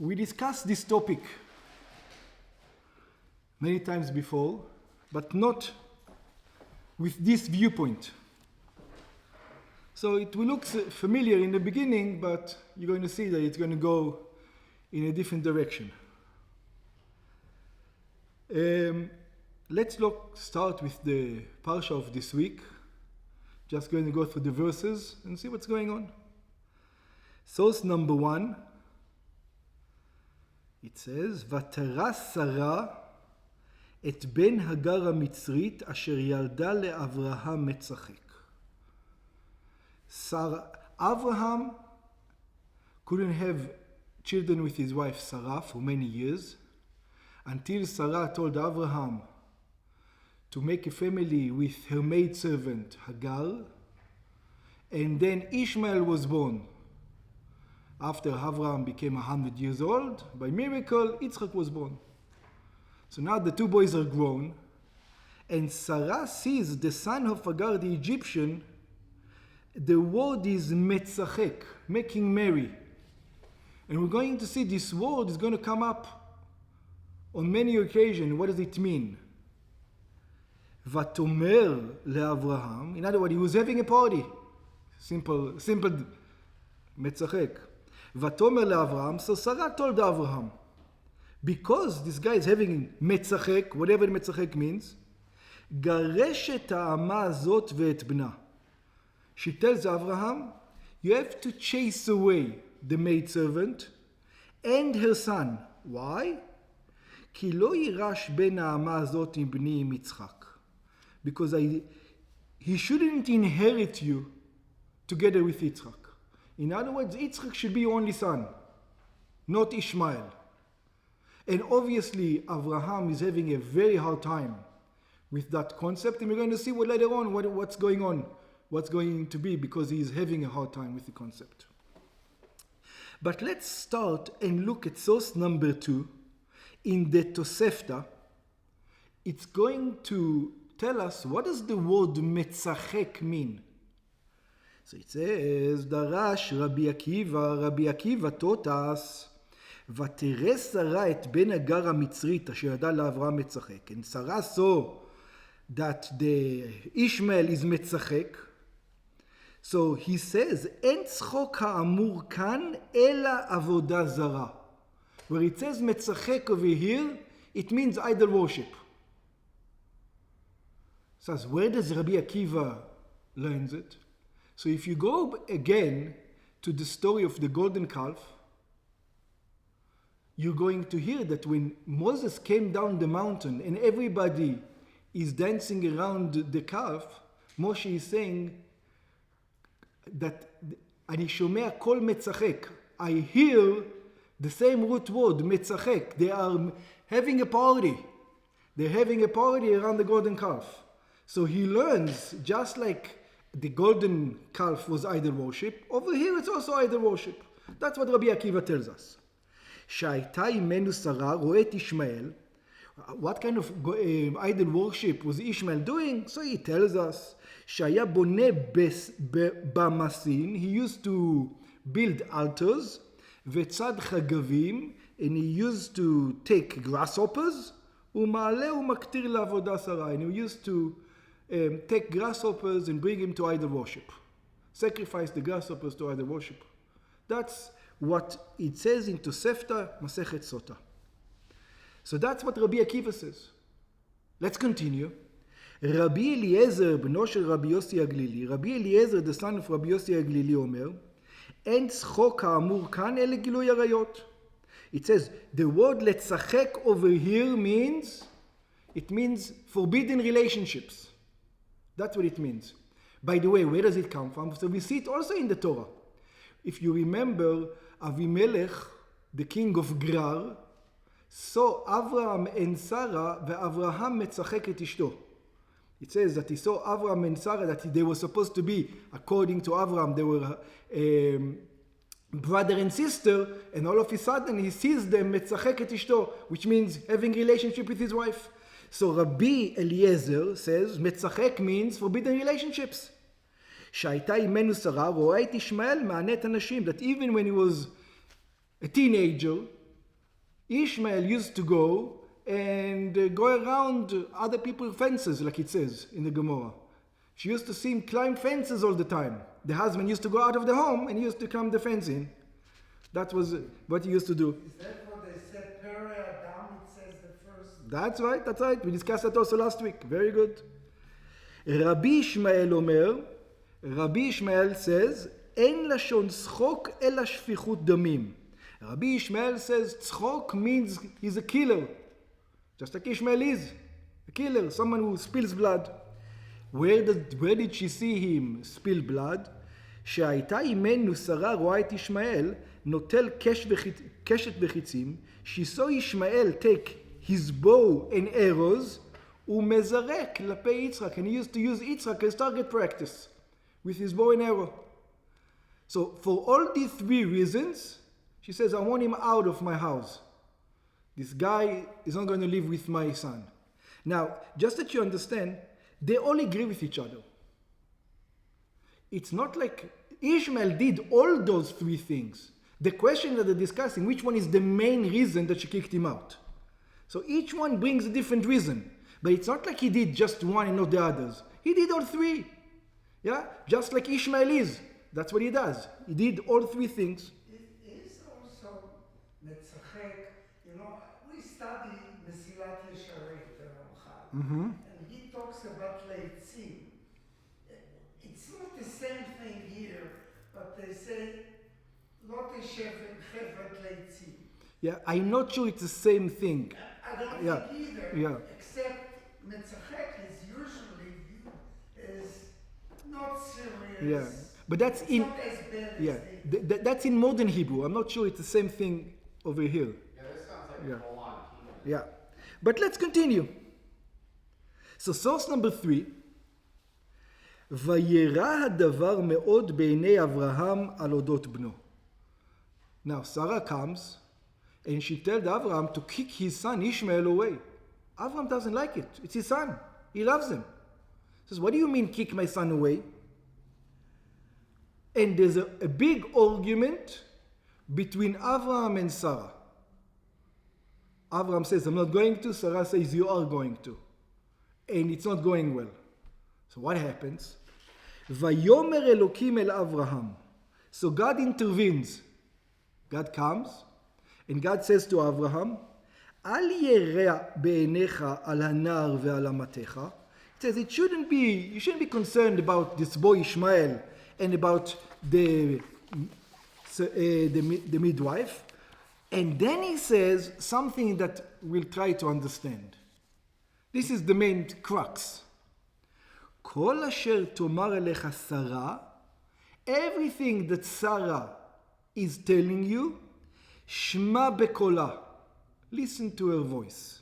We discussed this topic many times before, but not with this viewpoint. So it will look familiar in the beginning, but you're going to see that it's going to go in a different direction. Let's start with the Parsha of this week. Just going to go through the verses and see what's going on. Source number 1, it says, ותרא שרה את בן הגר המצרית אשר ילדה לאברהם מצחק. Abraham couldn't have children with his wife Sarah for many years, until Sarah told Abraham to make a family with her maidservant Hagar, and then Ishmael was born. After Abraham became 100 years old, by miracle, Yitzchak was born. So now the two boys are grown, and Sarah sees the son of Hagar, the Egyptian. The word is metzachek, making merry. And we're going to see this word is going to come up on many occasions. What does it mean? Vatomer leAvraham. In other words, he was having a party. Simple metzachek. Vatomer leAvraham. So Sarah told Avraham, because this guy is having metzachek, whatever metzachek means, garesh et ha'ama azot ve'et bna. She tells Avraham, you have to chase away the maidservant and her son. Why? כי לא יירש בן האמה הזאת עם בני עם יצחק. Because he shouldn't inherit you together with Yitzchak. In other words, Yitzchak should be your only son, not Ishmael. And obviously, Avraham is having a very hard time with that concept, and we're going to see later on what's going on. What's going to be, because he is having a hard time with the concept. But let's start and look at source number 2 in the Tosefta. It's going to tell us, what does the word metzachek mean? So it says, דרש רבי עקיבא תותס, ותרא שרה את בן הגר המצרית אשר ידע לאברהם מצחק. And Sarah saw that the Ishmael is metzachek. So he says, אין צחוק האמור כאן, אלא עבודה זרה. Where it says metzachek over here, it means idol worship. So where does Rabbi Akiva learns it? So if you go again to the story of the golden calf, you're going to hear that when Moses came down the mountain and everybody is dancing around the calf, Moshe is saying, that אני שומע קול מצחק. I hear the same root word, מצחק. They are having a party. They're having a party around the golden calf. So he learns, just like the golden calf was idol worship, over here it's also idol worship. That's what Rabbi Akiva tells us. שהייתה אימנו שרה רואה את ישמעאל. What kind of idol worship was Ishmael doing? So he tells us, שהיה בונה במסין, he used to build altars, וצד חגבים, and he used to take grasshoppers, ומעלה ומקטיר לעבודה זרה, and he used to take grasshoppers and bring him to idol worship. Sacrifice the grasshoppers to idol worship. That's what it says in Tosefta Masechet Sota. So that's what Rabbi Akiva says. Let's continue. Rabbi Eliezer, בנו של רבי יוסי הגלילי, רבי אליעזר, the son of רבי יוסי הגלילי, אומר, אין צחוק האמור כאן, אלה גילוי עריות. It says, the word לצחק over here means forbidden relationships. That's what it means. By the way, where does it come from? So we see it also in the Torah. If you remember, Avimelech, the king of Gerar, saw Avraham and Sarah, ואברהם מצחק את אשתו. It says that he saw Avraham and Sarah, that they were supposed to be, according to Avraham, they were brother and sister, and all of a sudden he sees them מצחק את אשתו, which means having relationship with his wife. So Rabbi Eliezer says, מצחק means forbidden relationships. שהייתה אימנו שרה, רואה את ישמעאל מענה את הנשים, that even when he was a teenager, Ishmael used to go and go around other people's fences, like it says in the Gemara. She used to see him climb fences all the time. The husband used to go out of the home and he used to climb the fence in. That was what he used to do. Is that what they said? Pere Adam, it says the first. That's right. We discussed that also last week. Very good. Rabbi Ishmael says, אין לשון צחוק אלא שפיכות דמים. Rabbi Ishmael says, tzchok means he's a killer. Just like Ishmael is. A killer, someone who spills blood. Where did she see him spill blood? שהייתה אימנו שרה רואה את ישמעאל, נוטל קשת וחיצים, she saw Ishmael take his bow and arrows, ומזרק כלפי יצחק. And he used to use Yitzchak as target practice with his bow and arrow. So for all these three reasons, she says, I want him out of my house. This guy is not going to live with my son. Now, just that you understand, they all agree with each other. It's not like Ishmael did all those three things. The question that they're discussing, which one is the main reason that she kicked him out? So each one brings a different reason. But it's not like he did just one and not the others. He did all three. Yeah? Just like Ishmael is. That's what he does. He did all three things. It is also metzachek. You know, we study Mesilat Yesharim, the Ramchal, and he talks about leitzim. It's not the same thing here, but they say lot shevet leitzim. Yeah, I'm not sure it's the same thing. I don't think either. Yeah. Except metzachek is usually viewed as not serious. Yeah. But that's it's in not as bad as that's in modern Hebrew. I'm not sure it's the same thing over here. Yeah, this sounds like a full-on Hebrew. Yeah. But let's continue. So source number 3. וירא הדבר מאוד בעיני אברהם על אודות בנו. Now Sarah comes and she tells Abraham to kick his son Ishmael away. Abraham doesn't like it. It's his son. He loves him. He says, what do you mean kick my son away? And there's a big argument between Abraham and Sarah. Abraham says, I'm not going to. Sarah says, you are going to. And it's not going well. So what happens? ויאמר אלוקים אל אברהם. So God intervenes. God comes, and God says to Abraham, אל ירע בעיניך על הנער ועל אמתך. It says, you shouldn't be concerned about this boy Ishmael and about the midwife. And then he says something that we'll try to understand. This is the main crux. כל אשר תאמר אליך שרה, everything that Sarah is telling you, שמע בקולה. Listen to her voice.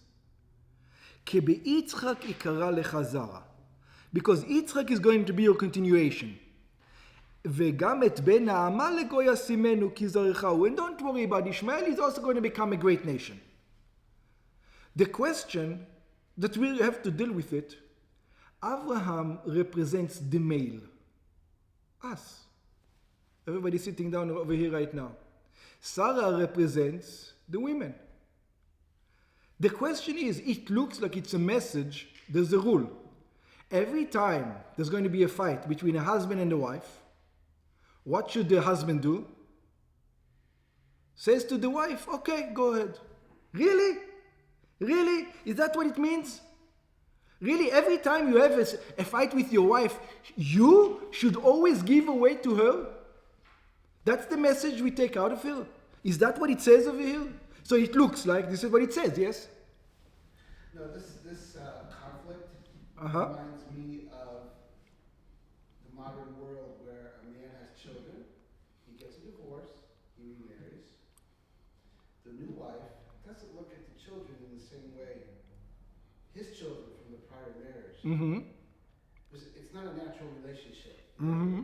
כי ביצחק יקרא לך זרע. Because Yitzchak is going to be your continuation. וגם את בן האמה לגוי ישימנו כי זרעך הוא. And don't worry about Ishmael, he's also going to become a great nation. The question that we have to deal with it, Abraham represents the male. Us. Everybody sitting down over here right now. Sarah represents the women. The question is, it looks like it's a message, there's a rule. Every time there's going to be a fight between a husband and a wife, what should the husband do? Says to the wife, okay, go ahead. Really? Really? Is that what it means? Really, every time you have a fight with your wife, you should always give away to her? That's the message we take out of here. Is that what it says over here? So it looks like this is what it says, yes? No, this conflict reminds me of the modern world where a man has children, he gets a divorce, he remarries. The new wife doesn't look at the children in the same way his children from the prior marriage. Mm-hmm. It's not a natural relationship. Mm-hmm.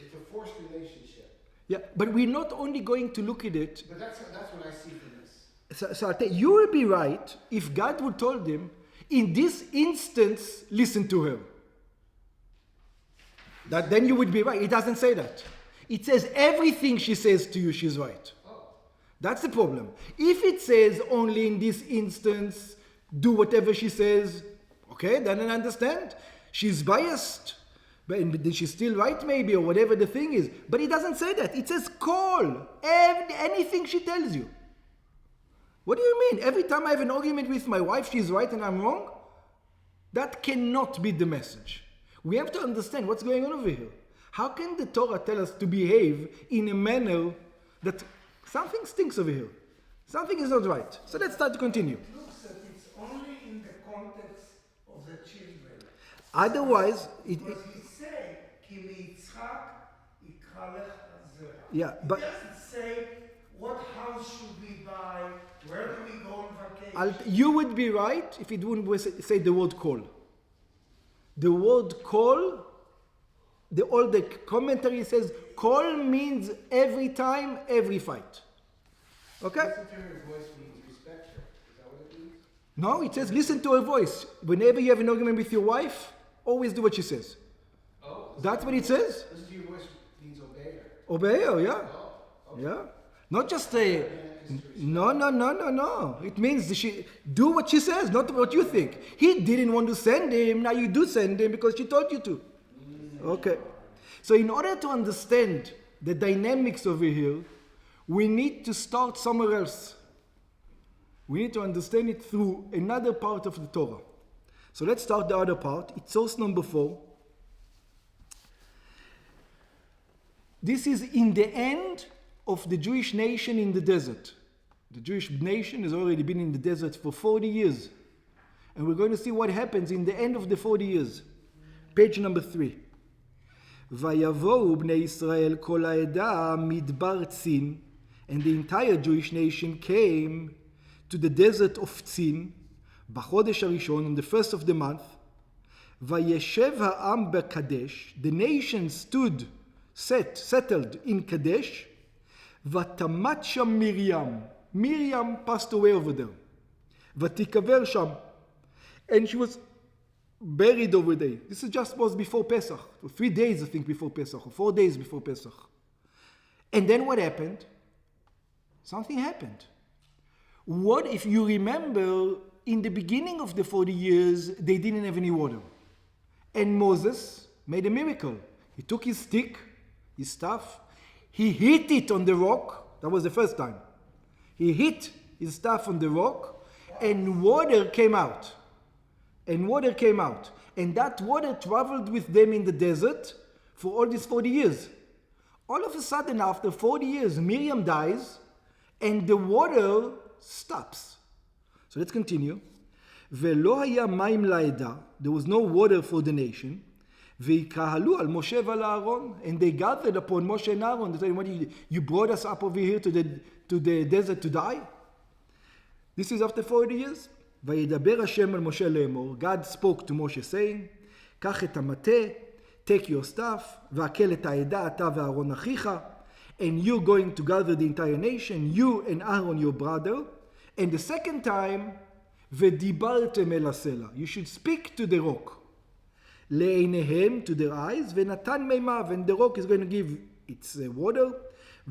It's a forced relationship. Yeah, but we're not only going to look at it. But that's what I see from this. So I'll tell you, you will be right if God would told him, in this instance, listen to her. That then you would be right. It doesn't say that. It says everything she says to you, she's right. Oh. That's the problem. If it says only in this instance, do whatever she says, okay, then I understand. She's biased. But did she still right maybe, or whatever the thing is. But it doesn't say that. It says call. Anything she tells you. What do you mean? Every time I have an argument with my wife, she's right and I'm wrong? That cannot be the message. We have to understand what's going on over here. How can the Torah tell us to behave in a manner that something stinks over here? Something is not right. So let's start to continue. It looks that it's only in the context of the children. Otherwise, Because he say, Ki miyitzchak yikra lecha zerah. Yeah, but It doesn't say, what house should we buy, where do we go on vacation? you would be right if it wouldn't say the word call. The word call, all the commentary says, call means every time, every fight. Okay? Listen to her voice means respect her. Is that what it means? No, it says listen to her voice. Whenever you have an argument with your wife, always do what she says. Oh. That's what it says. Listen to your voice means obey her. Obey her, yeah. Oh. Okay. Yeah. Not just say, no. It means do what she says, not what you think. He didn't want to send him, now you do send him because she told you to. Okay. So in order to understand the dynamics over here, we need to start somewhere else. We need to understand it through another part of the Torah. So let's start the other part. It's source number 4. This is in the end of the Jewish nation in the desert. The Jewish nation has already been in the desert for 40 years. And we're going to see what happens in the end of the 40 years. Page number 3. ויבואו בני ישראל כל העדה מדבר צין, and the entire Jewish nation came to the desert of Tzin, בחודש הראשון, on the first of the month. וישב העם בקדש, the nation settled in Kadesh, ותמת שם Miriam passed away over there. ותיקבר שם, and she was buried over there. This is just was before Pesach, 3 days I think before Pesach, or 4 days before Pesach. And then what happened? Something happened. What if you remember, in the beginning of the 40 years, they didn't have any water. And Moses made a miracle. He took his stick, his staff, he hit it on the rock. That was the first time. He hit his staff on the rock, and water came out. And that water traveled with them in the desert for all these 40 years. All of a sudden, after 40 years, Miriam dies, and the water stops. So let's continue. ולא היה מים לעדה, there was no water for the nation, ויקהלו על משה ועל אהרון, and they gathered upon Moshe and Aaron. They said, what you brought us up over here to the desert to die? This is after 40 years. וידבר השם על משה לאמור, God spoke to Moshe saying, קח את המטה, take your staff, והקל את העדה, אתה ואהרון אחיך, and you're going to gather the entire nation, you and Aaron your brother, and the second time, ודיברתם אל הסלע, you should speak to the rock, לעיניהם, to their eyes, ונתן מימיו, and the rock is going to give its water,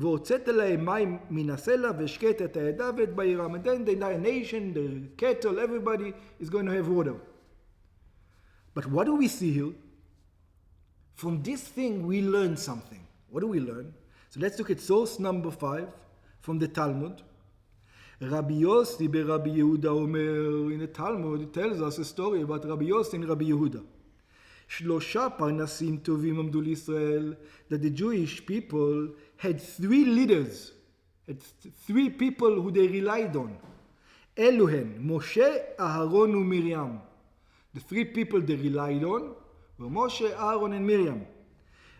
והוצאת להם מים מן הסלע, והשקט את העדה ואת בעירם, and then the entire nation, the cattle, everybody is going to have water. But what do we see here? From this thing we learn something. What do we learn? So let's look at source number 5 from the Talmud. Rabbi Yossi Rabbi Yehuda Omer, in the Talmud it tells us a story about Rabbi Yossi and Rabbi Yehuda. שלושה פרנסים טובים עמדו לישראל, that the Jewish people had 3 leaders, had 3 people who they relied on. אלו הן, משה, אהרון ומרים. The 3 people they relied on were Moshe, Aaron and Miriam.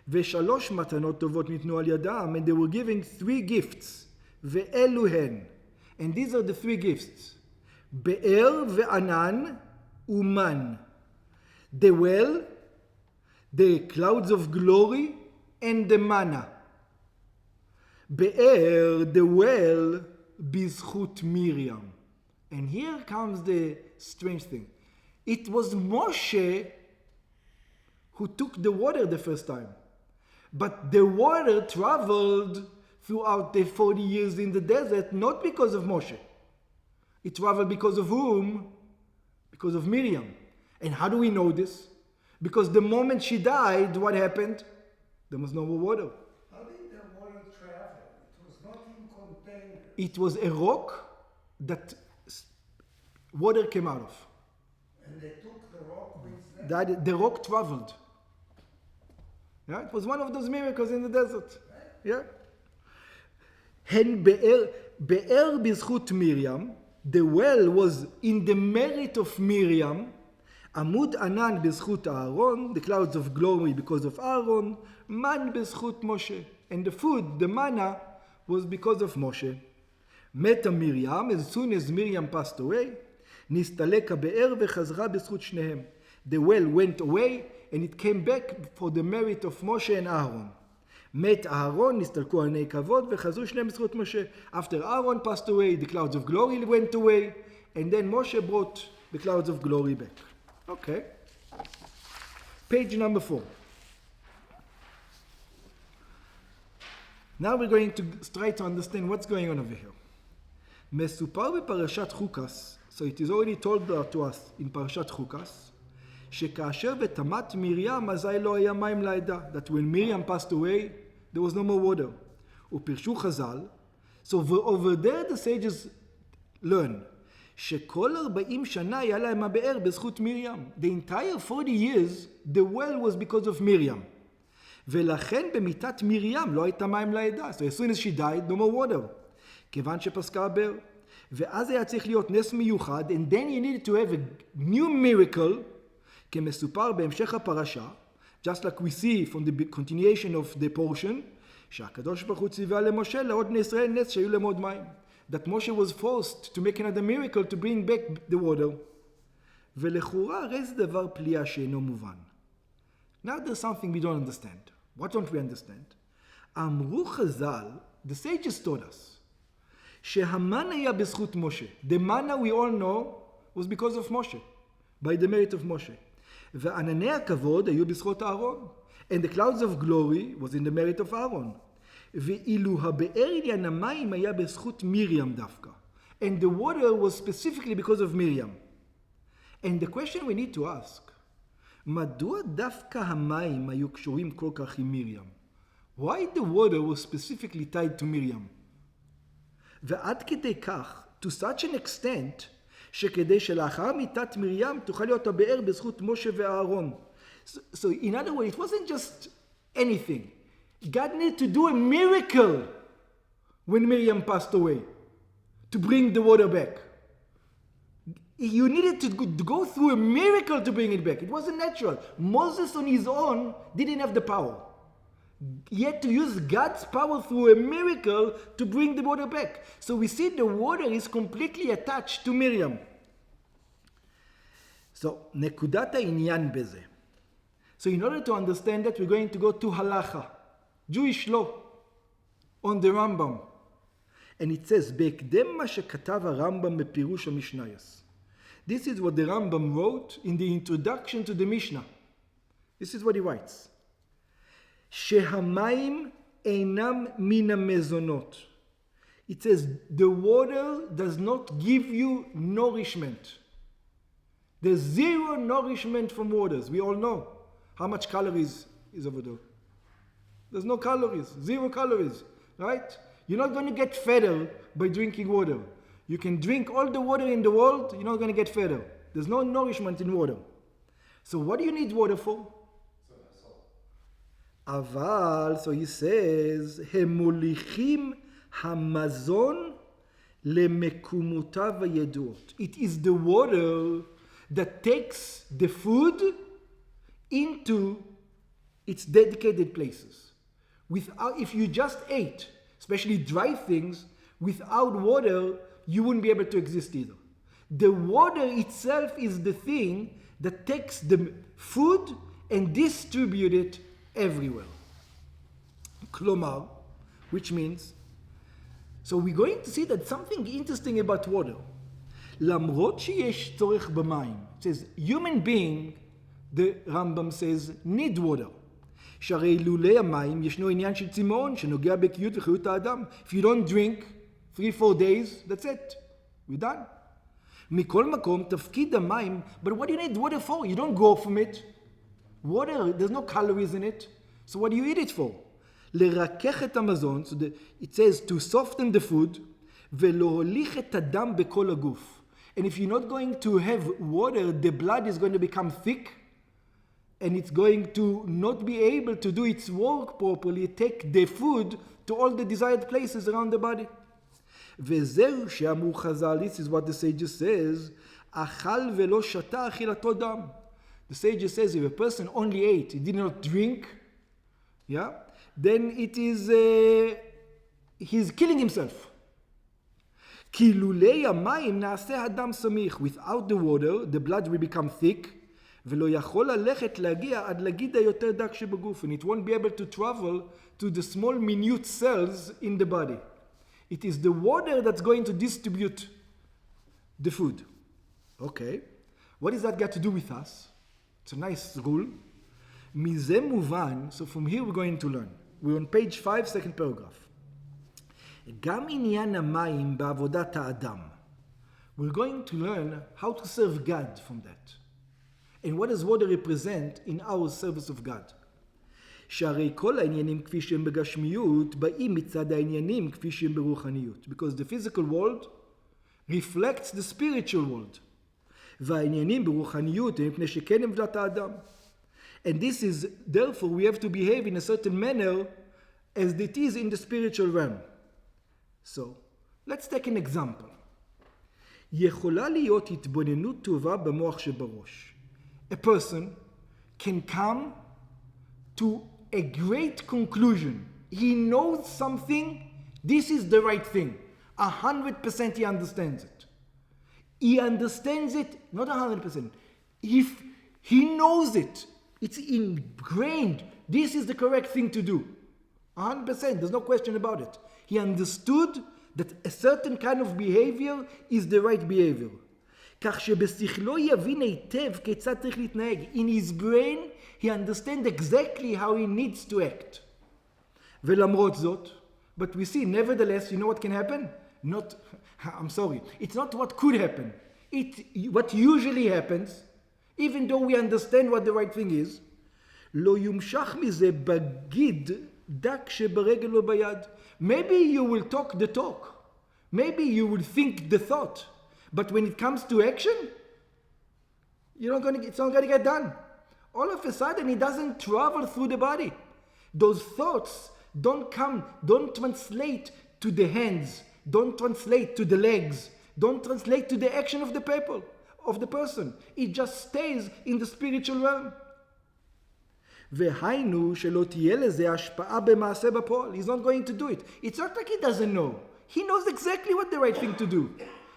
ו3 מתנות טובות ניתנו על ידם, and they were giving 3 gifts. ואלו הן, and these are the 3 gifts. באר וענן ומן. The well, the clouds of glory, and the manna. Be'er, the well, bizchut Miriam. And here comes the strange thing. It was Moshe who took the water the first time. But the water traveled throughout the 40 years in the desert, not because of Moshe. It traveled because of whom? Because of Miriam. And how do we know this? Because the moment she died, what happened? There was no more water. How did the water travel? It was not in containers. It was a rock that water came out of. And they took the rock with them. The rock traveled. Yeah, it was one of those miracles in the desert. Yeah. Be'er b'zchut Miriam, the well was in the merit of Miriam. Amud anan b'zchut Aaron, the clouds of glory because of Aaron. Man b'zchut Moshe, and the food, the manna, was because of Moshe. Meta Miriam, as soon as Miriam passed away, נסתלק הבאר וחזרה בזכות שניהם. The well went away and it came back for the merit of Moshe and Aaron. מת אהרון, נסתלקו עיני כבוד וחזרו שניהם בזכות משה. After Aaron passed away, the clouds of glory went away, and then Moshe brought the clouds of glory back. Okay. Page number 4. Now we're going to try to understand what's going on over here. מסופר בפרשת חוקס, so it is already told to us in פרשת חוקס, שכאשר ותמת מרים אזי לא היה מים לעדה, that when Miriam passed away, there was no more water. ופרשו חז"ל, so over there the sages learn, שכל 40 שנה היה להם הבאר בזכות מרים. The entire 40 years, the well was because of Miriam. ולכן במיתת מרים לא הייתה מים לעדה. So as soon as she died, no more water. כיוון שפסקה הבאר. ואז היה צריך להיות נס מיוחד, and then you needed to have a new miracle, כמסופר בהמשך הפרשה, just like we see from the continuation of the portion, שהקדוש ברוך הוא ציווה למשה לעוד בני ישראל נס שהיו להם עוד מים. That Moshe was forced to make another miracle to bring back the water. ולכאורה הרי זה דבר פליאה שאינו מובן. Now there's something we don't understand. What don't we understand? אמרו חז"ל, the sages taught us, שהמן היה בזכות משה. The manna we all know was because of Moshe, by the merit of Moshe. וענני הכבוד היו בזכות אהרון. And the clouds of glory was in the merit of Aaron. ואילו הבאר עניין המים היה בזכות מרים דווקא. And the water was specifically because of Miriam. And the question we need to ask, מדוע דווקא המים היו קשורים כל כך עם מרים? Why the water was specifically tied to Miriam? ועד כדי כך, to such an extent, שכדי שלאחר מיתת מרים תוכל להיות הבאר בזכות משה ואהרון. So in other words, it wasn't just anything. God needed to do a miracle when Miriam passed away to bring the water back. You needed to go through a miracle to bring it back. It wasn't natural. Moses on his own didn't have the power. He had to use God's power through a miracle to bring the water back. So we see the water is completely attached to Miriam. So, נקודת העניין בזה. So in order to understand that, we're going to go to halacha, Jewish law, on the Rambam. And it says, בהקדם מה שכתב הרמב"ם בפירוש המשנייס. This is what the Rambam wrote in the introduction to the Mishnah. This is what he writes. שהמים אינם מן המזונות. It says, the water does not give you nourishment. There's zero nourishment from waters. We all know how much calories is over there. There's no calories, 0 calories, right? You're not going to get fatter by drinking water. You can drink all the water in the world, you're not going to get fatter. There's no nourishment in water. So what do you need water for? אבל, so he says, הם מוליכים המזון למקומותיו הידועות. It is the water that takes the food into its dedicated places. If you just ate, especially dry things, without water, you wouldn't be able to exist either. The water itself is the thing that takes the food and distributes it everywhere. Klomar, which means, so we're going to see that something interesting about water. למרות שיש צורך במים, it says human being, the Rambam says, need water. שהרי לולי המים ישנו עניין של צמאון שנוגע בקיות וחיות האדם. If you don't drink 3-4 days, that's it. We're done. מכל מקום, תפקיד המים, but what do you need water for? You don't go from it. Water, there's no calories in it. So what do you eat it for? לרכך את המזון, so it says to soften the food, ולהוליך את הדם בכל הגוף. And if you're not going to have water, the blood is going to become thick, and it's going to not be able to do its work properly, take the food to all the desired places around the body. וזהו שאמרו חז"ל, this is what the sages says, אכל ולא שתה אכילתו דם. The sages says if a person only ate, he did not drink, yeah, then it is, he's killing himself. כי לולי המים נעשה הדם סמיך. Without the water, the blood will become thick, ולא יכול ללכת להגיע עד לגיד היותר דק שבגוף, and it won't be able to travel to the small minute cells in the body. It is the water that's going to distribute the food. Okay, what does that got to do with us? It's a nice rule. מזה מובן, so from here we're going to learn. We're on page 5, second paragraph. גם עניין המים בעבודת האדם. We're going to learn how to serve God from that. And what does water represent in our service of God? שהרי כל העניינים כפי שהם בגשמיות באים מצד העניינים כפי שהם ברוחניות. Because the physical world reflects the spiritual world. והעניינים ברוחניות הם מפני שכן הם עבודת האדם. And this is, therefore, we have to behave in a certain manner as it is in the spiritual realm. So, let's take an example. יכולה להיות התבוננות טובה במוח שבראש. A person can come to a great conclusion. He knows something, this is the right thing. 100% he understands it. He understands it, not 100%. If he knows it, it's ingrained, this is the correct thing to do. 100%, there's no question about it. He understood that a certain kind of behavior is the right behavior. כך שבשכלו יבין היטב כיצד צריך להתנהג. In his brain, he understands exactly how he needs to act. ולמרות זאת, but we see, nevertheless, you know what can happen? I'm sorry, it's not what could happen. What usually happens, even though we understand what the right thing is, לא יומשך מזה בגיד דק שברגל או ביד. Maybe you will talk the talk. Maybe you will think the thought. But when it comes to action, it's not going to get done. All of a sudden, it doesn't travel through the body. Those thoughts don't translate to the hands, don't translate to the legs, don't translate to the action of the person. It just stays in the spiritual realm. והיינו שלא תהיה לזה השפעה במעשה בפועל. He's not going to do it. It's not like he doesn't know. He knows exactly what the right thing to do.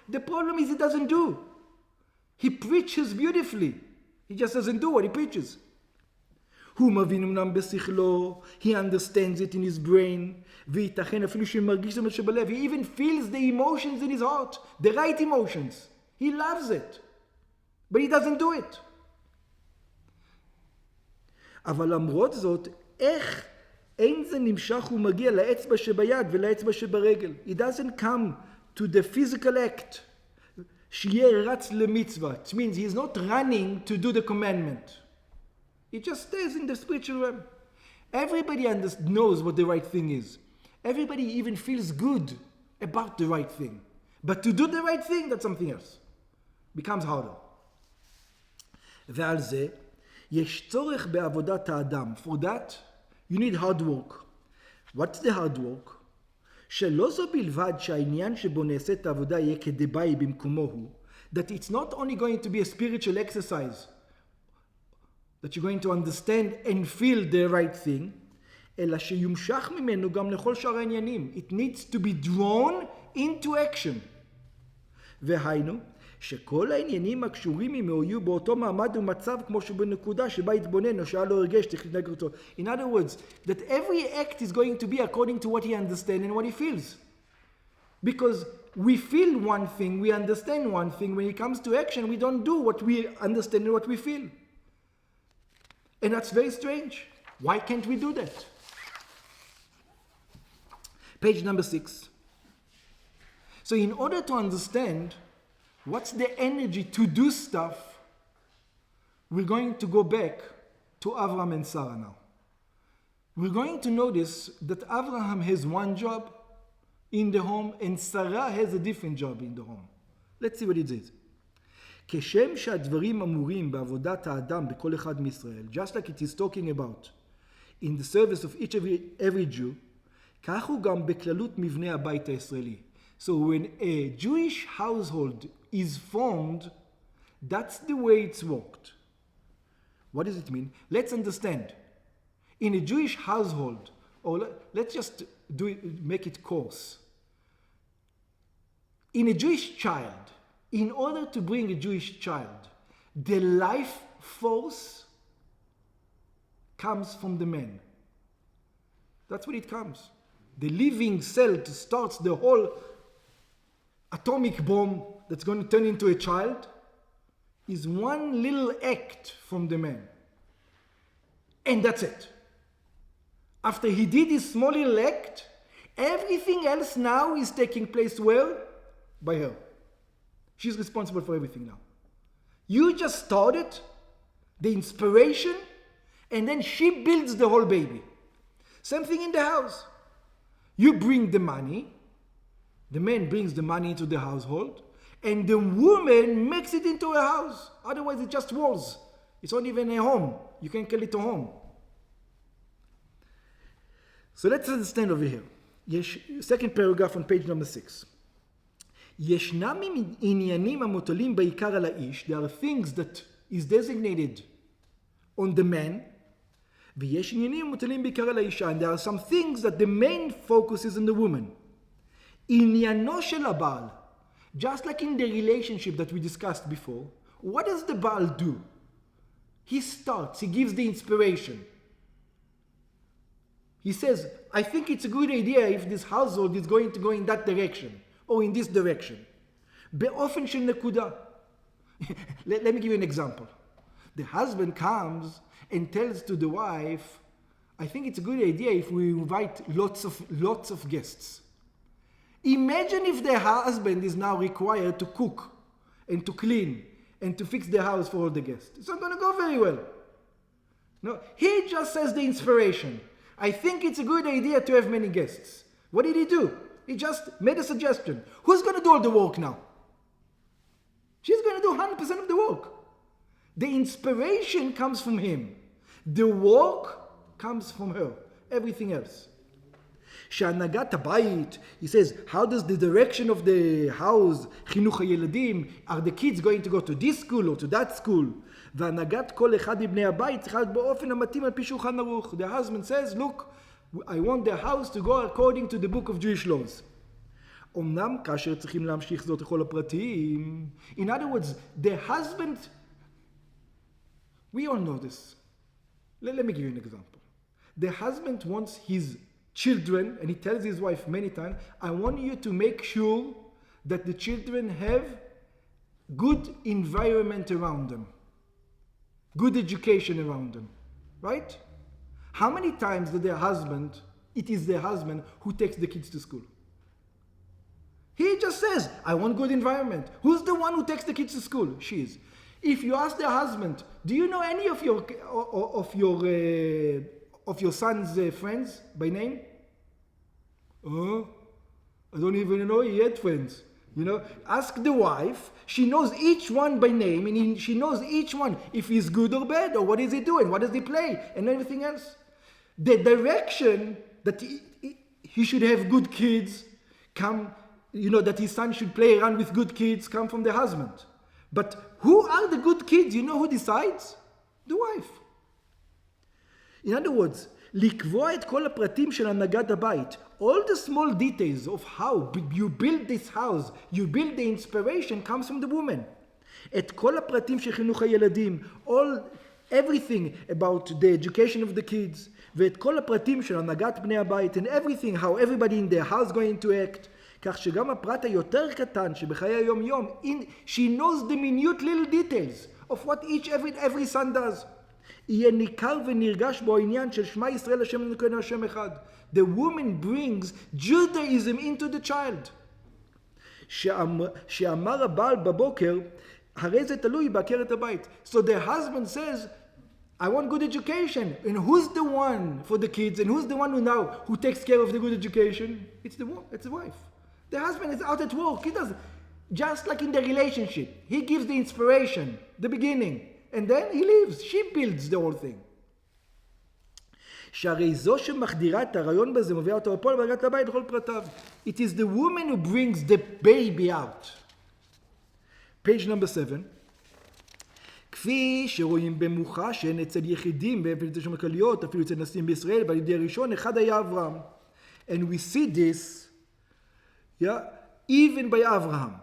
The problem is he doesn't do. He preaches beautifully. He just doesn't do what he preaches. הוא מבין אמנם בשכלו, he understands it in his brain, וייתכן אפילו שמרגיש זאת שבלב. He even feels the emotions in his heart, the right emotions. He loves it. But he doesn't do it. אבל למרות זאת, איך אין זה נמשך ומגיע לאצבע שביד ולאצבע שברגל. It doesn't come to the physical act. שיהיה רץ למצווה. It means he's not running to do the commandment. It just stays in the spiritual realm. Everybody knows what the right thing is. Everybody even feels good about the right thing. But to do the right thing, that's something else. Becomes harder. ועל זה, יש צורך בעבודת האדם. For that, you need hard work. What's the hard work? שלא זו בלבד שהעניין שבו נעשית העבודה יהיה כדבעי במקומו הוא, that it's not only going to be a spiritual exercise, that you're going to understand and feel the right thing, אלא שיומשך ממנו גם לכל שאר העניינים. It needs to be drawn into action. והיינו, שכל העניינים הקשורים עמו יהיו באותו מעמד ומצב כמו שבנקודה שבה יתבונן או שהיה לו הרגש צריך להתנהג אותו. In other words, that every act is going to be according to what he understands and what he feels. Because we feel one thing, we understand one thing, when it comes to action we don't do what we understand and what we feel. And that's very strange. Why can't we do that? Page number 6. So in order to understand what's the energy to do stuff, we're going to go back to Avraham and Sarah now. We're going to notice that Avraham has one job in the home and Sarah has a different job in the home. Let's see what it is. כשם שהדברים אמורים בעבודת האדם בכל אחד מישראל, just like it is talking about in the service of each every Jew, כך הוא גם בכללות מבנה הבית הישראלי. So when a Jewish household is formed, that's the way it's worked. What does it mean? Let's understand. In a Jewish household, or let's just make it coarse. In a Jewish child, in order to bring a Jewish child, the life force comes from the man. That's what it comes. The living cell to start the whole atomic bomb that's going to turn into a child is one little act from the man. And that's it. After he did his small little act, everything else now is taking place where? By her. She's responsible for everything now. You just started the inspiration, and then she builds the whole baby. Same thing in the house. You bring the money, the man brings the money into the household, and the woman makes it into a house. Otherwise it's just walls. It's not even a home. You can't call it a home. So let's understand over here. Second paragraph on page number 6. ישנם עניינים המוטלים בעיקר על האיש. There are things that is designated on the man. ויש עניינים המוטלים בעיקר על האישה. And there are some things that the main focus is on the woman. עניינו של הבעל. Just like in the relationship that we discussed before, what does the Baal do? He starts, he gives the inspiration. He says, I think it's a good idea if this household is going to go in that direction, or in this direction. באופן של נקודה. Let me give you an example. The husband comes and tells to the wife, I think it's a good idea if we invite lots of guests. Imagine if the husband is now required to cook and to clean and to fix the house for all the guests. It's not going to go very well. No, he just says the inspiration. I think it's a good idea to have many guests. What did he do? He just made a suggestion. Who's going to do all the work now? She's going to do 100% of the work. The inspiration comes from him. The work comes from her. Everything else. שהנהגת הבית, he says, how does the direction of the house, חינוך הילדים, are the kids going to go to this school or to that school? והנהגת כל אחד מבני הבית צריכה להיות באופן המתאים על פי שולחן ערוך. The husband says, look, I want the house to go according to the book of Jewish laws. אמנם כאשר צריכים להמשיך זאת לכל הפרטים. In other words, the husband, we all know this. Let me give you an example. The husband wants his children, and he tells his wife many times, I want you to make sure that the children have good environment around them, good education around them, right? How many times did it is the husband who takes the kids to school? He just says, I want good environment. Who's the one who takes the kids to school? She is. If you ask the husband, do you know any of your son's friends by name? Oh, I don't even know he had friends. You know, ask the wife. She knows each one by name, and she knows each one if he's good or bad, or what is he doing, what does he play, and everything else. The direction that he should have good kids that his son should play around with good kids come from the husband. But who are the good kids? You know who decides? The wife. In other words, לקבוע את כל הפרטים של הנהגת הבית. All the small details of how you build this house, you build the inspiration comes from the woman. את כל הפרטים של חינוך הילדים, everything about the education of the kids, ואת כל הפרטים של הנהגת בני הבית, and everything, how everybody in the house going to act, כך שגם הפרט היותר קטן שבחיי היום יום, she knows the minute little details of what every son does. יהיה ניכר ונרגש בו העניין של שמע ישראל השם אלוקינו השם אחד. The woman brings Judaism into the child. שאמר הבעל בבוקר, הרי זה תלוי בעקרת הבית. So the husband says, I want good education. And who's the one for the kids? And who's the one who takes care of the good education? It's the wife. The husband is out at work. He does, just like in the relationship. He gives the inspiration, the beginning. And then he leaves. She builds the whole thing. שהרי זו שמחדירה את הרעיון בזה, מביאה אותו לפועל בהגעת הבית לכל פרטיו. It is the woman who brings the baby out. Page number 7. כפי שרואים במוחה שאין אצל יחידים ואפילו אצל שמקליות, אפילו אצל נשיאים בישראל, ועל ידי הראשון אחד היה אברהם. And we see this, even by Abraham.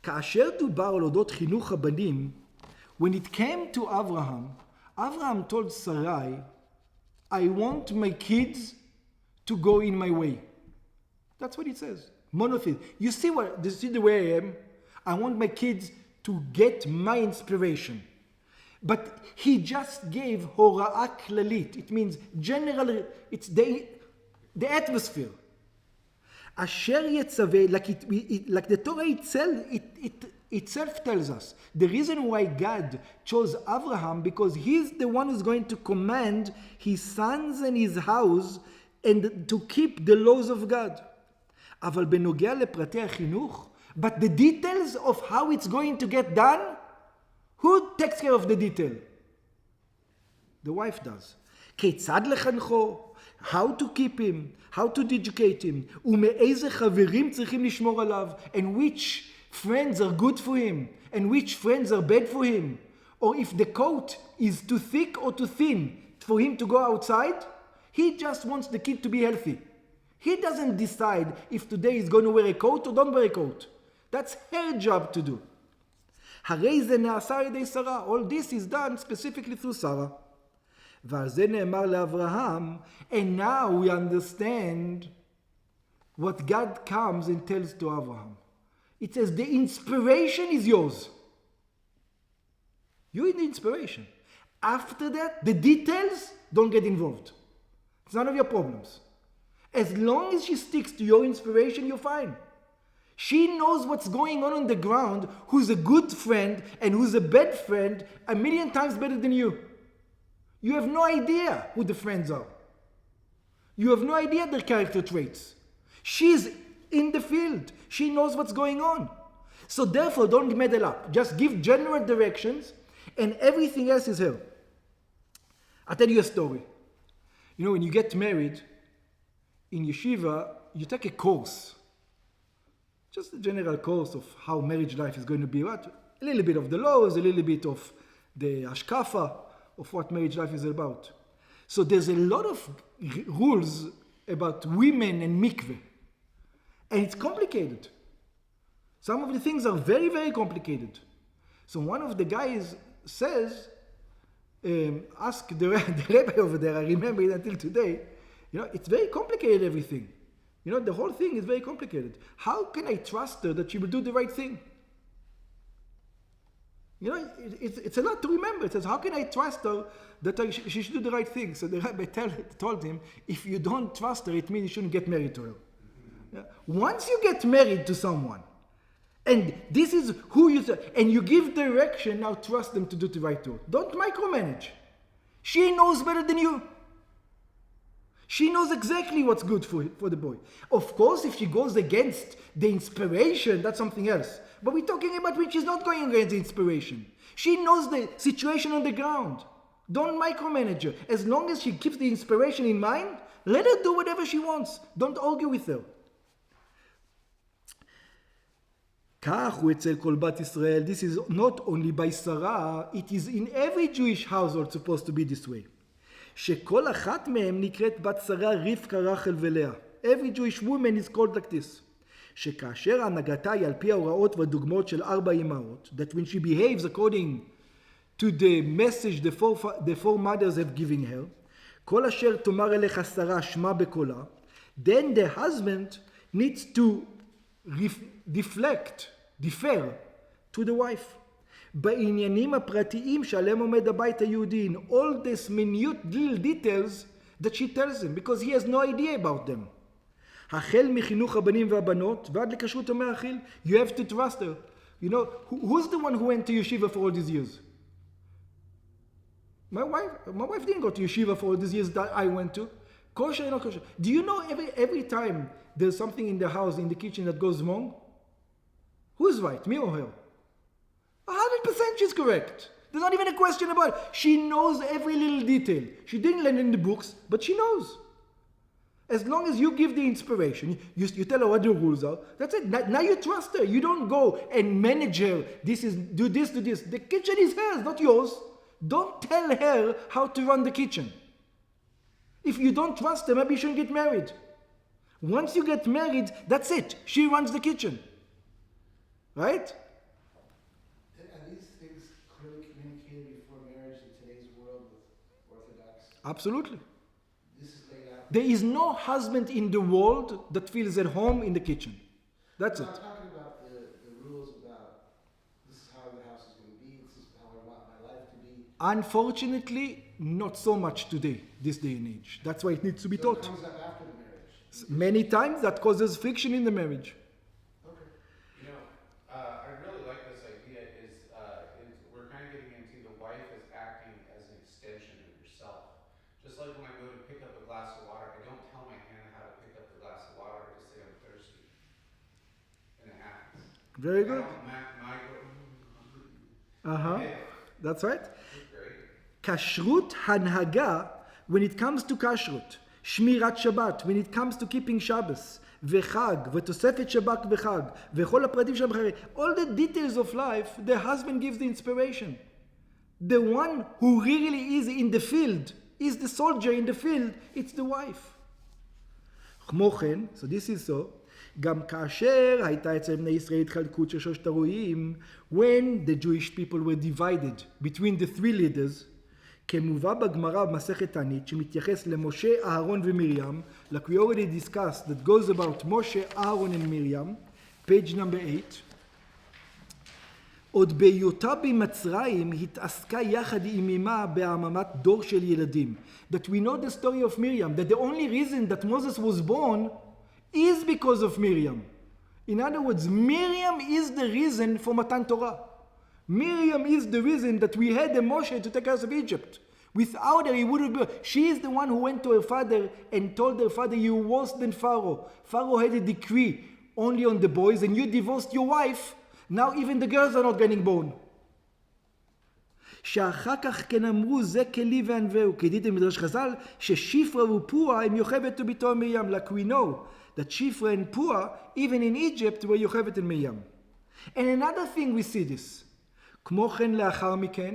כאשר דובר על אודות חינוך הבנים, when it came to Abraham told Sarai, I want my kids to go in my way. That's what it says. Monotheism. You see the way I am? I want my kids to get my inspiration. But he just gave הוראה כללית. It means general, it's the atmosphere. אשר יצווה, like the Torah itself tells us, the reason why God chose Abraham, because he's the one who's going to command his sons and his house and to keep the laws of God. אבל בנוגע לפרטי החינוך, but the details of how it's going to get done, who takes care of the detail? The wife does. כיצד לחנכו? How to keep him? How to educate him? ומאיזה חברים צריכים לשמור עליו? And which friends are good for him? And which friends are bad for him? Or if the coat is too thick or too thin for him to go outside, he just wants the kid to be healthy. He doesn't decide if today he's going to wear a coat or don't wear a coat. That's her job to do. הרי זה נעשה על ידי שרה. All this is done specifically through Sarah. ועל זה נאמר לאברהם, and now we understand what God comes and tells to Abraham. It says the inspiration is yours. You're in the inspiration. After that, the details don't get involved. It's none of your problems. As long as she sticks to your inspiration, you're fine. She knows what's going on the ground, who's a good friend and who's a bad friend, 1,000,000 times better than you. You have no idea who the friends are. You have no idea their character traits. She's in the field. She knows what's going on. So therefore, don't meddle up. Just give general directions and everything else is her. I'll tell you a story. You know, when you get married, in yeshiva, you take a course. Just a general course of how marriage life is going to be. What? A little bit of the laws, a little bit of the hashkafa, of what marriage life is about. So there's a lot of rules about women and mikveh. And it's complicated. Some of the things are very, very complicated. So one of the guys says, ask the Rebbe over there, I remember it until today, you know, it's very complicated, everything. You know, the whole thing is very complicated. How can I trust her that she will do the right thing? You know, it's a lot to remember. It says, how can I trust her that she should do the right thing? So the Rabbi told him, if you don't trust her, it means you shouldn't get married to her. Yeah? Once you get married to someone, and this is who you say, and you give direction, now trust them to do the right thing. Don't micromanage. She knows better than you. She knows exactly what's good for the boy. Of course, if she goes against the inspiration, that's something else. But we're talking about when she's not going against the inspiration. She knows the situation on the ground. Don't micromanage her. As long as she keeps the inspiration in mind, let her do whatever she wants. Don't argue with her. כך הוא אצל כל בת ישראל. This is not only by Sarah, it is in every Jewish household supposed to be this way. שכל אחת מהם נקראת בת שרה, רבקה, רחל ולאה. Every Jewish woman is called like this. שכאשר הנהגתה היא על פי ההוראות והדוגמאות של 4 אמהות, that when she behaves according to the message the four mothers have given her, כל אשר תאמר אליך שרה שמע בקולה, then the husband needs to defer to the wife. בעניינים הפרטיים שעליהם עומד הבית היהודי, in all this minute little details that she tells him, because he has no idea about them. החל מחינוך הבנים והבנות ועד לכשרות המאכיל, you have to trust her. You know, who's the one who went to yeshiva for all these years? My wife didn't go to yeshiva for all these years that I went to. Kosher or not kosher. Do you know every time there's something in the house, in the kitchen that goes wrong? Who's right, me or her? 100% she's correct. There's not even a question about it. She knows every little detail. She didn't learn in the books, but she knows. As long as you give the inspiration, you tell her what the rules are, that's it. Now you trust her. You don't go and manage her. Do this. The kitchen is hers, not yours. Don't tell her how to run the kitchen. If you don't trust her, maybe you shouldn't get married. Once you get married, that's it. She runs the kitchen. Right? Are these things clearly communicated before marriage in today's world with Orthodox? Absolutely. This is laid out. There is no husband in the world that feels at home in the kitchen. That's I'm it. talking about the rules about this is how the house is going to be, this is how I want my life to be. Unfortunately, not so much today, this day and age. That's why it needs to be So it taught. comes up after the marriage. Many times that causes friction in the marriage. Okay. You know, I really like this idea we're kind of getting into the wife as acting as an extension of yourself. Just like when I go to pick up a glass of water, I don't tell my hand how to pick up the glass of water, I just say I'm thirsty. And it happens. Very I good. don't That's right. It's great. Kashrut hanhaga, when it comes to kashrut. Shmirat Shabbat, when it comes to keeping Shabbos. Vechag, v'tosefet Shabbat vechag. V'chol ha'pratim Shabbat. All the details of life, the husband gives the inspiration. The one who really is in the field, is the soldier in the field, it's the wife. כמו כן, so this is so, גם כאשר הייתה אצל בני ישראל התחלקות של שלושת הרועים, when the Jewish people were divided between the three leaders, כמובא בגמרא במסכת תענית, שמתייחס למשה, אהרון ומרים, like we already discussed, that goes about Moshe, Aaron and Miriam, page number 8, עוד בהיותה במצרים התעסקה יחד עם אמה בהעממת דור של ילדים. That we know the story of Miriam, that the only reason that Moses was born is because of Miriam. In other words, Miriam is the reason for Matan Torah. Miriam is the reason that we had a Moshe to take us of Egypt. Without her, he would have been. She is the one who went to her father and told her father, "You're worse than Pharaoh. Pharaoh had a decree only on the boys, and you divorced your wife. Now even the girls are not getting born." שאחר כך כן אמרו זה כלי וענווהו, כדית במדרש חז"ל, ששיפרה ופועה הם יוכבד וביתו מרים. Like we know that Shifra and Pua, even in Egypt, were Yocheved and Miriam. And another thing we see this. כמו כן לאחר מכן,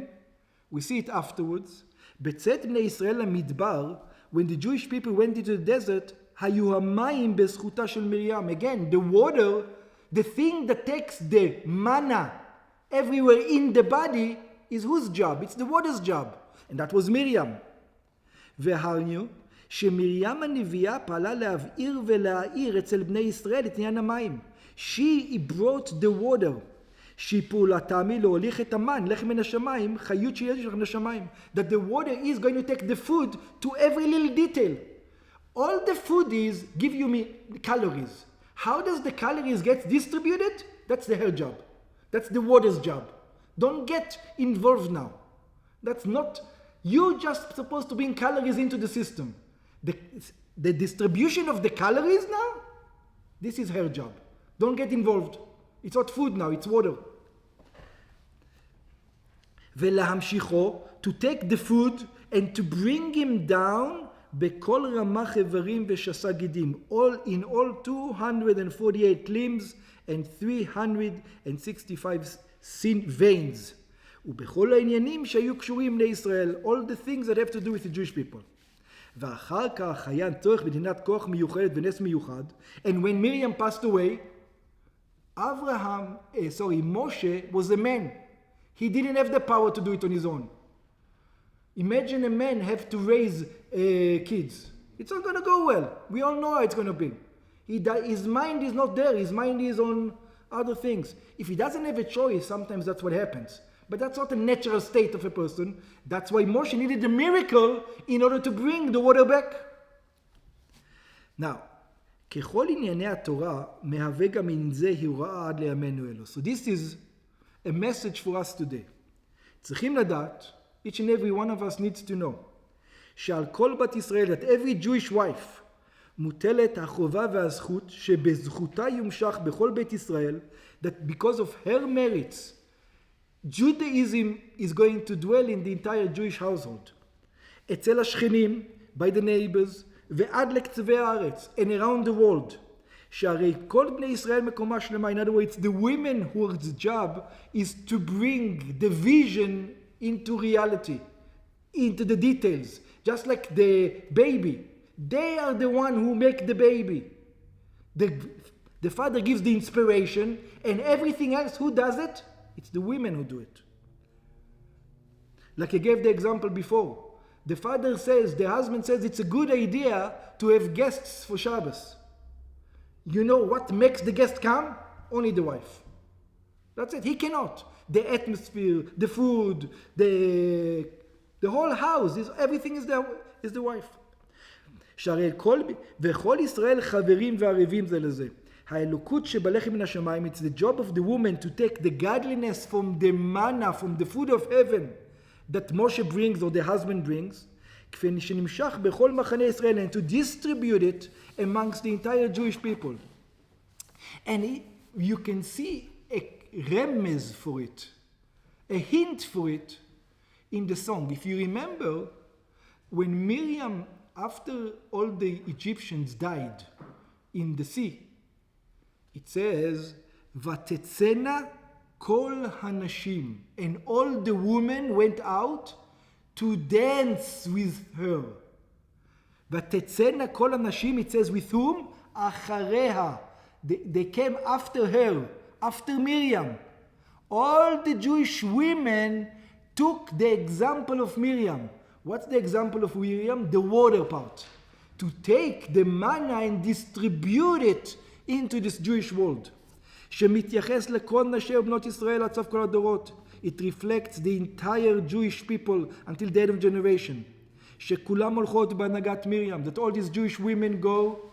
we see it afterwards, בצאת בני ישראל למדבר, when the Jewish people went into the desert, היו המים בזכותה של מרים. Again, the water, the thing that takes the manna everywhere in the body, is whose job? It's the water's job. And that was Miriam. והרניו, שמרים הנביאה פעלה להבעיר ולהאיר אצל בני ישראל את עניין המים. She brought the water. שפעולתם היא להוליך את המן, לחם מן השמיים, חיות שיש לך מן השמיים. That the water is going to take the food to every little detail. All the food is give you calories. How does the calories get distributed? That's her job. That's the water's job. Don't get involved now. That's not, you're just supposed to bring calories into the system. The distribution of the calories now, this is her job. Don't get involved. It's not food now, it's water. ולהמשיכו, to take the food and to bring him down בכל רמ"ח איברים ושס"ה גידים. In all 248 limbs and 365 veins. ובכל העניינים שהיו קשורים לישראל. All the things that have to do with the Jewish people. ואחר כך היה צורך בנתינת כוח מיוחדת ונס מיוחד. And when Miriam passed away, Moshe was a man. He didn't have the power to do it on his own. Imagine a man have to raise kids. It's not going to go well. We all know how it's going to be. His mind is not there. His mind is on other things. If he doesn't have a choice, sometimes that's what happens. But that's not a natural state of a person. That's why Moshe needed a miracle in order to bring the water back. Now, ככל ענייני התורה, מהווה גם עניין זה הוראה עד לימינו אלו. So this is a message for us today. צריכים לדעת, each and every one of us needs to know, שעל כל בת ישראל, that every Jewish wife, מוטלת החובה והזכות, שבזכותה יומשך בכל בית ישראל, that because of her merits, Judaism is going to dwell in the entire Jewish household. אצל השכנים, by the neighbors, ועד לקצווי הארץ, and around the world. שהרי כל בני ישראל מקומה שלמה. In other words, the women whose job is to bring the vision into reality, into the details. Just like the baby. They are the one who make the baby. The father gives the inspiration, and everything else, who does it? It's the women who do it. Like I gave the example before. The father says, the husband says, it's a good idea to have guests for Shabbos. You know what makes the guest come? Only the wife. That's it. He cannot. The atmosphere, the food, the whole house, everything is the wife. שהרי וכל ישראל חברים וערבים זה לזה. האלוקות שבלחם מן השמיים, it's the job of the woman to take the godliness from the manna, from the food of heaven, that Moshe brings or the husband brings, כפי שנמשך בכל מחנה ישראל, and to distribute it amongst the entire Jewish people. And you can see a remez for it, a hint for it in the song. If you remember, when Miriam, after all the Egyptians died in the sea, it says, "Vatetzena kol hanashim," and all the women went out to dance with her. Vatetzena kol hanashim, it says, with whom? Achareha. They came after her, after Miriam. All the Jewish women took the example of Miriam. What's the example of Miriam? The water part. To take the manna and distribute it into this Jewish world. שמתייחס לכל נשי ובנות ישראל עד סוף כל הדורות. It reflects the entire Jewish people until the end of generation. שכולם הולכות בהנהגת מרים. That all these Jewish women go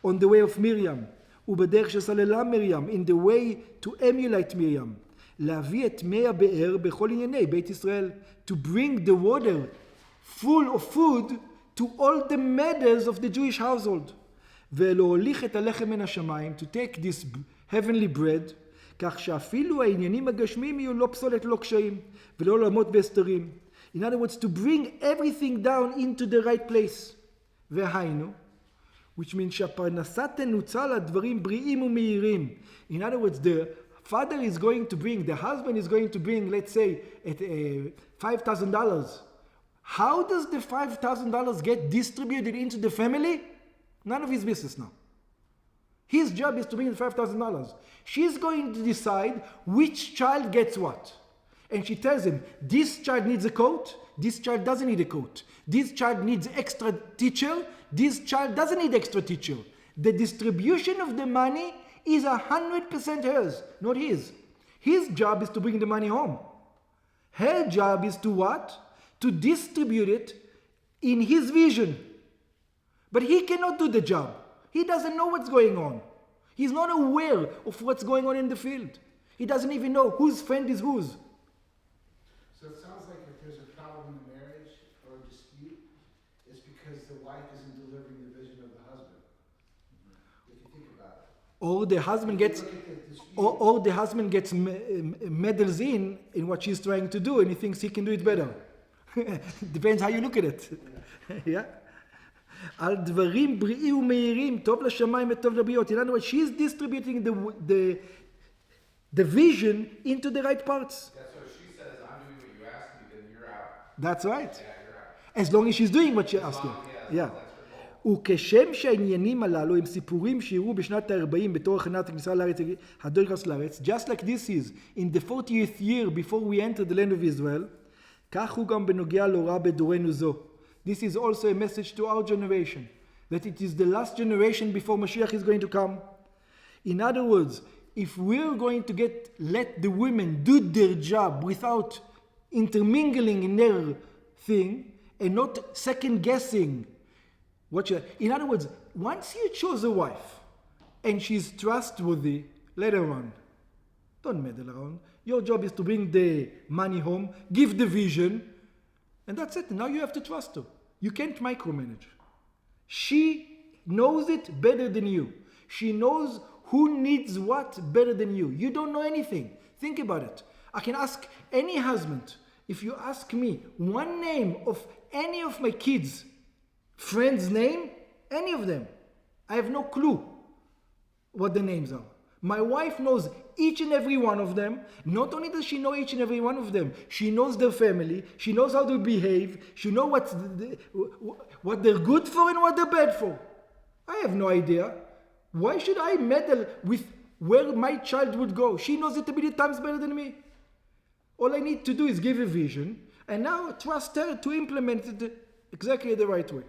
on the way of Miriam. ובדרך שסללה מרים, in the way to emulate Miriam. להביא את מי הבאר בכל ענייני בית ישראל. To bring the water full of food to all the matters of the Jewish household. ולהוליך את הלחם מן השמיים, to take this heavenly bread, כך שאפילו העניינים הגשמיים יהיו לא פסולת, לא קשיים, ולא לעמוד בהסתרים. In other words, to bring everything down into the right place. והיינו, which means שהפרנסה תנוצל לדברים בריאים ומהירים. In other words, the father is going to bring, the husband is going to bring, let's say, $5,000. How does the $5,000 get distributed into the family? None of his business now. His job is to bring the $5,000. She's going to decide which child gets what. And she tells him, this child needs a coat, this child doesn't need a coat. This child needs extra teacher, this child doesn't need extra teacher. The distribution of the money is 100% hers, not his. His job is to bring the money home. Her job is to what? To distribute it in his vision. But he cannot do the job. He doesn't know what's going on. He's not aware of what's going on in the field. He doesn't even know whose friend is whose. So it sounds like if there's a problem in the marriage or a dispute, it's because the wife isn't delivering the vision of the husband. If you think about it. Or the husband gets, or the husband gets meddles in what she's trying to do, and he thinks he can do it better. Depends how you look at it. Yeah. על דברים בריאים ומהירים, טוב לשמיים וטוב לבריות. In other words, she's distributing the vision into the right parts. That's what she says. I'm doing what you asked me, then you're out. That's right. Yeah, you're out. As long as she's doing what she asked you. Yeah. וכשם שהעניינים הללו הם סיפורים שיראו בשנת ה-40 בתור הכנת הכניסה לארץ, הדרך לארץ, just like this is in the 40th year before we enter the land of Israel, כך הוא גם בנוגע להוראה בדורנו זו. This is also a message to our generation, that it is the last generation before Mashiach is going to come. In other words, if we're going to let the women do their job without intermingling in their thing and not second guessing in other words, once you chose a wife and she's trustworthy, let her run. Don't meddle around. Your job is to bring the money home, give the vision, and that's it. Now you have to trust her. You can't micromanage. She knows it better than you. She knows who needs what better than you. You don't know anything. Think about it. I can ask any husband, if you ask me one name of any of my kids' friends' name, any of them, I have no clue what the names are. My wife knows each and every one of them. Not only does she know each and every one of them, she knows their family, she knows how they behave, she knows what they're good for and what they're bad for. I have no idea. Why should I meddle with where my child would go? She knows it a million times better than me. All I need to do is give a vision and now trust her to implement it exactly the right way.